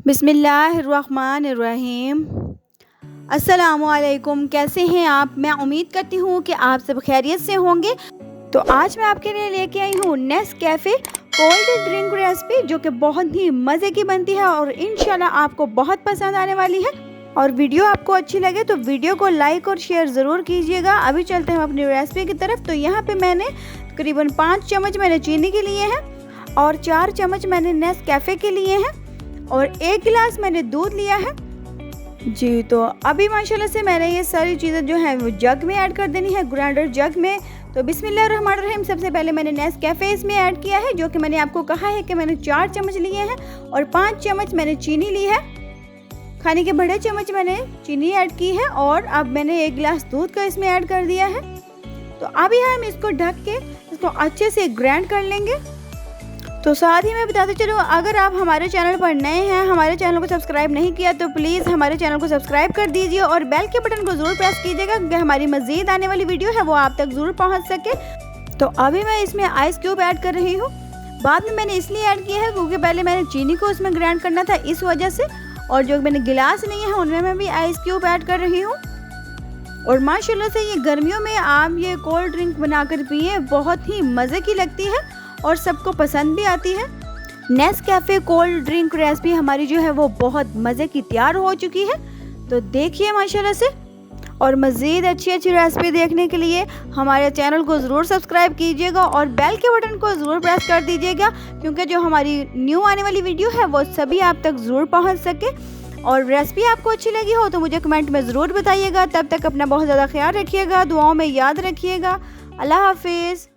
बिस्मिल्लाहिर्रहमानिर्रहीम। अस्सलामुअलैकुम। कैसे हैं आप? मैं उम्मीद करती हूँ कि आप सब खैरियत से होंगे। तो आज मैं आपके लिए लेके आई हूँ नेस्कैफ़े कोल्ड ड्रिंक रेसिपी, जो कि बहुत ही मज़े की बनती है और इंशाल्लाह आपको बहुत पसंद आने वाली है। और वीडियो आपको अच्छी लगे तो वीडियो को लाइक और शेयर ज़रूर कीजिएगा। अभी चलते हैं अपनी रेसिपी की तरफ। तो यहाँ पे मैंने तकरीबन 5 चम्मच मैंने चीनी के लिए हैं और 4 चम्मच मैंने नेस्कैफ़े के लिए हैं और 1 गिलास मैंने दूध लिया है जी। तो अभी माशाल्लाह से मैंने ये सारी चीज़ें जो हैं वो जग में ऐड कर देनी है, ग्राइंडर जग में। तो बिस्मिल्लाहिर्रहमानिर्रहीम। सबसे पहले मैंने नेस्कैफ़े इसमें ऐड किया है, जो कि मैंने आपको कहा है कि मैंने 4 चम्मच लिए हैं और 5 चम्मच मैंने चीनी ली है। खाने के बड़े चम्मच मैंने चीनी ऐड की है और अब मैंने 1 गिलास दूध का इसमें ऐड कर दिया है। तो अभी हम इसको ढक के इसको अच्छे से ग्राइंड कर लेंगे। तो साथ ही मैं बताते चलूँ, अगर आप हमारे चैनल पर नए हैं, हमारे चैनल को सब्सक्राइब नहीं किया तो प्लीज़ हमारे चैनल को सब्सक्राइब कर दीजिए और बेल के बटन को ज़रूर प्रेस कीजिएगा कि हमारी मज़ीद आने वाली वीडियो है वो आप तक ज़रूर पहुंच सके। तो अभी मैं इसमें आइस क्यूब ऐड कर रही हूँ। बाद में मैंने इसलिए ऐड किया है क्योंकि पहले मैंने चीनी को उसमें ग्राइंड करना था, इस वजह से। और जो मैंने गिलास लिए हैं उनमें मैं भी आइस क्यूब ऐड कर रही हूँ। और माशाल्लाह से ये गर्मियों में आप ये कोल्ड ड्रिंक बनाकर पिए, बहुत ही मज़े की लगती है और सबको पसंद भी आती है। नेस्कैफ़े कोल्ड ड्रिंक रेसिपी हमारी जो है वो बहुत मज़े की तैयार हो चुकी है। तो देखिए माशाल्लाह से। और मज़ीद अच्छी रेसिपी देखने के लिए हमारे चैनल को ज़रूर सब्सक्राइब कीजिएगा और बेल के बटन को ज़रूर प्रेस कर दीजिएगा, क्योंकि जो हमारी न्यू आने वाली वीडियो है वो सभी आप तक ज़रूर पहुंच सके। और रेसिपी आपको अच्छी लगी हो तो मुझे कमेंट में ज़रूर बताइएगा। तब तक अपना बहुत ज़्यादा ख्याल रखिएगा, दुआओं में याद रखिएगा। अल्लाह हाफिज़।